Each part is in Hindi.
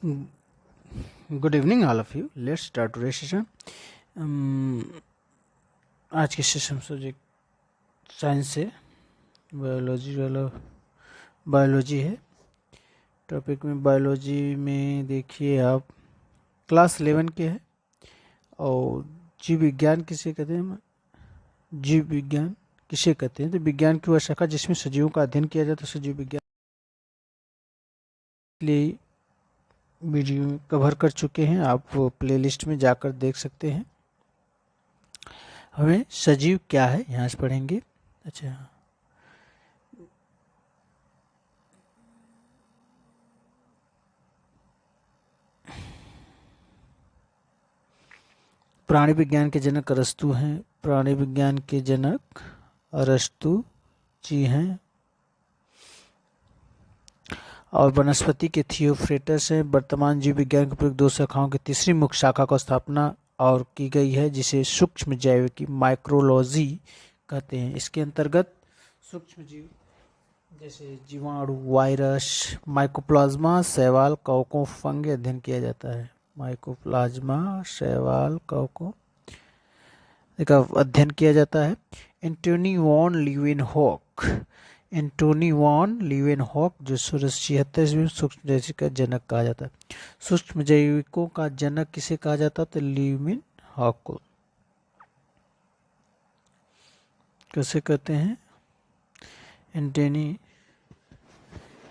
Good evening all of you. Let's start today session. आज के सेशन सब्जेक्ट साइंस से बायोलॉजी है। टॉपिक में बायोलॉजी में देखिए आप क्लास 11 के हैं और जीव विज्ञान किसे कहते हैं? जीव विज्ञान किसे कहते हैं? तो विज्ञान की वह शाखा जिसमें सजीवों का अध्ययन किया जाता है। सजीव विज्ञान लिए वीडियो कवर कर चुके हैं, आप प्लेलिस्ट में जाकर देख सकते हैं। हमें सजीव क्या है यहाँ से पढ़ेंगे। अच्छा, प्राणी विज्ञान के जनक अरस्तु हैं। प्राणी विज्ञान के जनक अरस्तु जी हैं। और वनस्पति के थियोफ्रेटस हैं। वर्तमान जीव विज्ञान के प्रयोग दो शाखाओं की तीसरी मुख्य शाखा को स्थापना और की गई है, जिसे सूक्ष्म जैविकी माइक्रोलॉजी कहते हैं। इसके अंतर्गत सूक्ष्म जीव जैसे जीवाणु, वायरस, माइकोप्लाज्मा, शैवाल, कवकों, फंगे अध्ययन किया जाता है। माइकोप्लाज्मा, शैवाल, कवकों का अध्ययन किया जाता है। एंटोनी वॉन लीवेनहॉक जो 1676 में सूक्ष्म जैविक का जनक कहा जाता है। सूक्ष्म जैविकों का जनक किसे कहा जाता है? तो लीवेनहॉक को कैसे कहते हैं?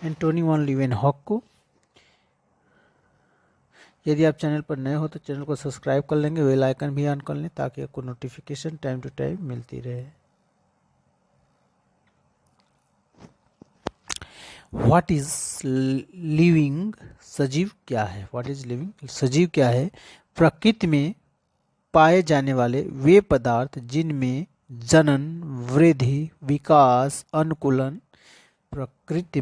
एंटोनी वॉन लीवेनहॉक को। यदि आप चैनल पर नए हो तो चैनल को सब्सक्राइब कर लेंगे, बेल आइकन भी ऑन कर लें ताकि आपको नोटिफिकेशन टाइम टू टाइम मिलती रहे। What is living? सजीव क्या है? What is living? सजीव क्या है? प्रकृति में पाए जाने वाले वे पदार्थ जिनमें जनन, वृद्धि, विकास, अनुकूलन। प्रकृति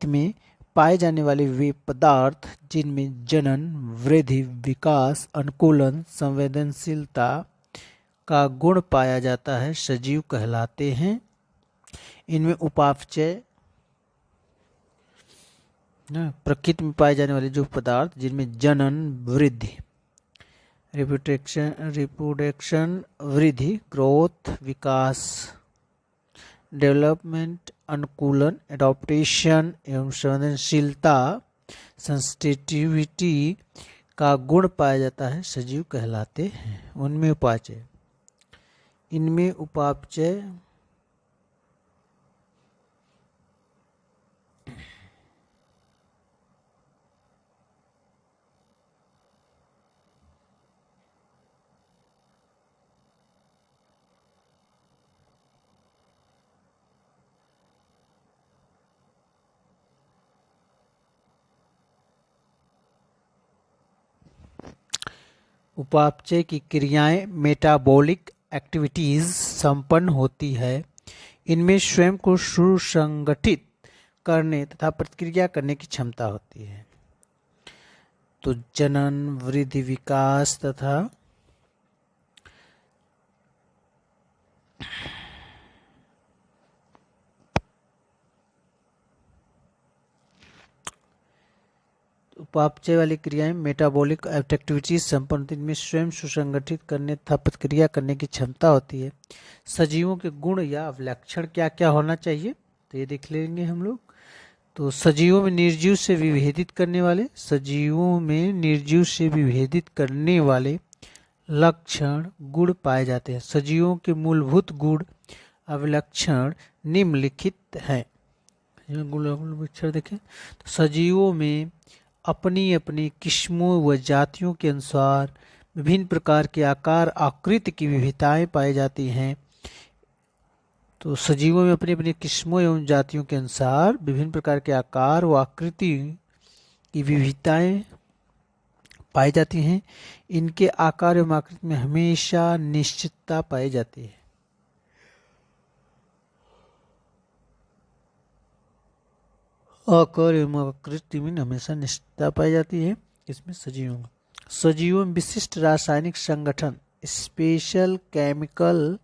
में पाए जाने वाले वे पदार्थ जिनमें जनन, वृद्धि, विकास, अनुकूलन, संवेदनशीलता का गुण पाया जाता है, सजीव कहलाते हैं। इनमें उपापचय, प्रकृति में पाए जाने वाले जो पदार्थ जिनमें जनन, वृद्धि, रिप्रोडक्शन, वृद्धि, ग्रोथ, विकास, डेवलपमेंट, अनुकूलन, एडॉप्टेशन एवं संवेदनशीलता, सेंसिटिविटी का गुण पाया जाता है, सजीव कहलाते हैं। इनमें उपापचय उपापचय की क्रियाएं मेटाबॉलिक एक्टिविटीज संपन्न होती है। इनमें स्वयं को सुसंगठित करने तथा प्रतिक्रिया करने की क्षमता होती है। तो जनन, वृद्धि, विकास तथा उपापचय वाली क्रियाएं मेटाबॉलिक एक्टिविटीज संपन्न होती है। इनमें स्वयं सुसंगठित करने तथा प्रतिक्रिया करने की क्षमता होती है। सजीवों के गुण या लक्षण क्या क्या होना चाहिए तो ये देख लेंगे हम लोग। तो सजीवों में निर्जीव से विभेदित करने वाले लक्षण गुण पाए जाते हैं। सजीवों के मूलभूत गुण अवलक्षण निम्नलिखित हैं। देखें तो सजीवों में अपनी अपनी किस्मों व जातियों के अनुसार विभिन्न प्रकार के आकार आकृति की विविधताएं पाई जाती हैं। तो सजीवों में अपनी अपनी किस्मों एवं जातियों के अनुसार विभिन्न प्रकार के आकार व आकृति की विविधताएं पाई जाती हैं। इनके आकार एवं आकृति में हमेशा निश्चितता पाई जाती है। आकार एवं आकृति में हमेशा निश्चितता पाई जाती है। इसमें सजीवों में विशिष्ट रासायनिक संगठन, स्पेशल केमिकल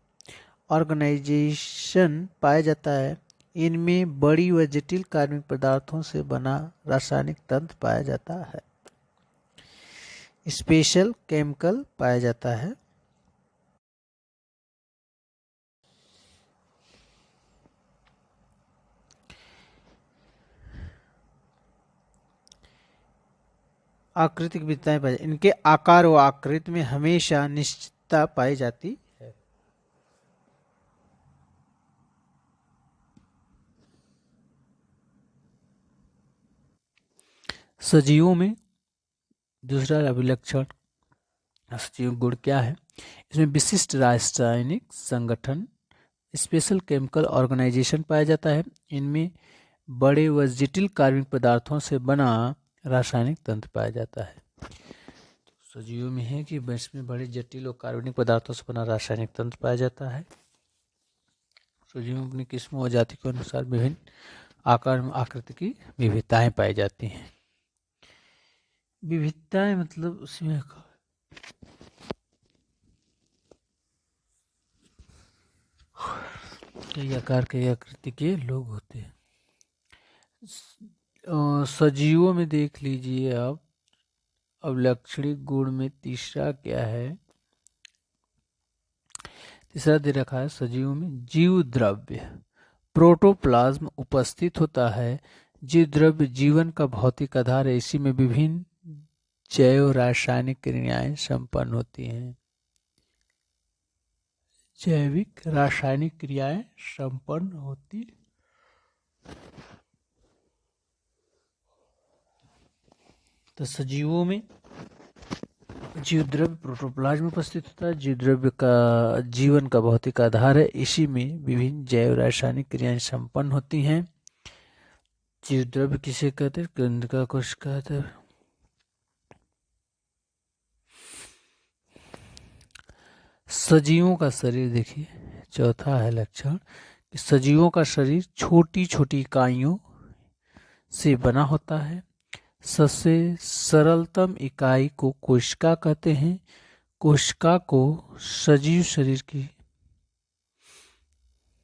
ऑर्गेनाइजेशन पाया जाता है। इनमें बड़ी व जटिल कार्बनिक पदार्थों से बना रासायनिक तंत्र पाया जाता है। स्पेशल केमिकल पाया जाता है। आकृतिक विविधताएं पाई, इनके आकार व आकृति में हमेशा निश्चितता पाई जाती है। सजीवों में दूसरा अभिलक्षण सजीव गुण क्या है? इसमें विशिष्ट रासायनिक संगठन, स्पेशल केमिकल ऑर्गेनाइजेशन पाया जाता है। इनमें बड़े व जटिल कार्बनिक पदार्थों से बना रासायनिक तंत्र पाया जाता है। सजीवों में है कि इसमें बड़े जटिल और कार्बनिक पदार्थों से बना रासायनिक तंत्र पाया जाता है। सजीवों अपनी किस्मों और जाति के अनुसार विभिन्न आकार में आकृति की विविधताएं पाई जाती हैं। विविधताएं मतलब उसमें कई आकार कई आकृति के लोग होते हैं। सजीवों में देख लीजिए आप, अभिलक्षणिक गुण में तीसरा क्या है? तीसरा दे रखा है सजीवों में जीव द्रव्य प्रोटोप्लाज्म उपस्थित होता है। जीव द्रव्य जीवन का भौतिक आधार है। इसी में विभिन्न जैव रासायनिक क्रियाएं संपन्न होती हैं। जैविक रासायनिक क्रियाएं संपन्न होती। तो सजीवों में जीव द्रव्य प्रोटोप्लाज्म उपस्थित होता है। जीव द्रव्य का जीवन का भौतिक आधार है। इसी में विभिन्न जैव रासायनिक क्रियाएं संपन्न होती हैं। जीव द्रव्य किसे कहते हैं? केंद्रिका कोश कहते हैं। सजीवों का शरीर देखिए, चौथा है लक्षण कि सजीवों का शरीर छोटी छोटी इकाइयों से बना होता है। सबसे सरलतम इकाई को कोशिका कहते हैं। कोशिका को सजीव शरीर की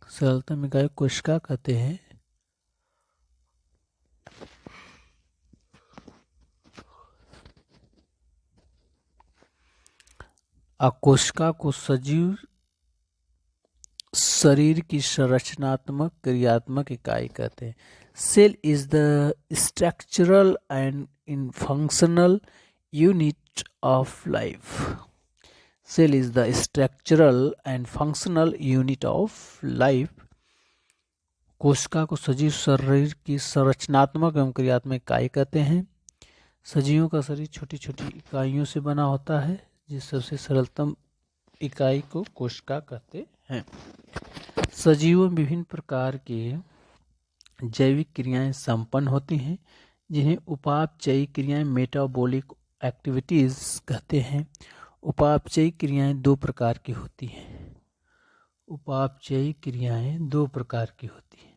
सरलतम इकाई कोशिका कहते हैं। कोशिका को सजीव शरीर की संरचनात्मक क्रियात्मक इकाई कहते हैं। Cell is the structural and in functional unit of life. Cell is the structural and functional unit of life. कोशिका को सजीव शरीर की संरचनात्मक एवं क्रियात्मक इकाई कहते हैं। सजीवों का शरीर छोटी छोटी इकाइयों से बना होता है, जिस सबसे सरलतम इकाई को कोशिका कहते हैं। सजीवों में विभिन्न प्रकार के जैविक क्रियाएं संपन्न होती हैं, जिन्हें उपापचयी क्रियाएं मेटाबॉलिक एक्टिविटीज कहते हैं। उपापचयी क्रियाएं दो प्रकार की होती हैं। उपापचयी क्रियाएं दो प्रकार की होती हैं।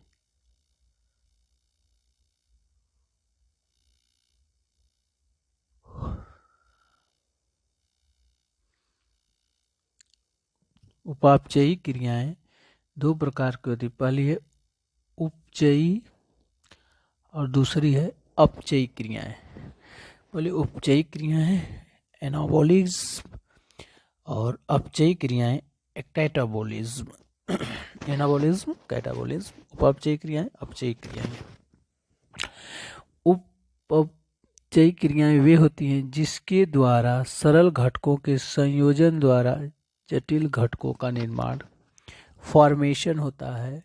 उपापचयी क्रियाएं दो प्रकार की होती है। पहली है उपचयी और दूसरी है अपचयी क्रियाएं। पहले उपचयी क्रियाएं एनाबॉलिज्म और अपचयी क्रियाएं कैटाबॉलिज्म। Anabolism catabolism. उपापचयी क्रियाएं अपचयी क्रियाएं। उपचयी क्रियाएं वे होती हैं जिसके द्वारा सरल घटकों के संयोजन द्वारा जटिल घटकों का निर्माण फॉर्मेशन होता है।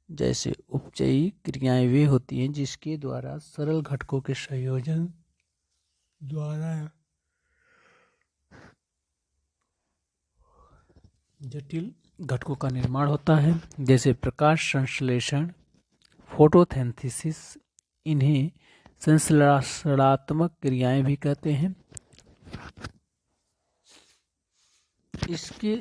जैसे उपचयी क्रियाएं वे होती हैं जिसके द्वारा सरल घटकों के संयोजन द्वारा जटिल घटकों का निर्माण होता है। जैसे प्रकाश संश्लेषण, फोटोसिंथेसिस। इन्हें संश्लेषणात्मक क्रियाएं भी कहते हैं। इसके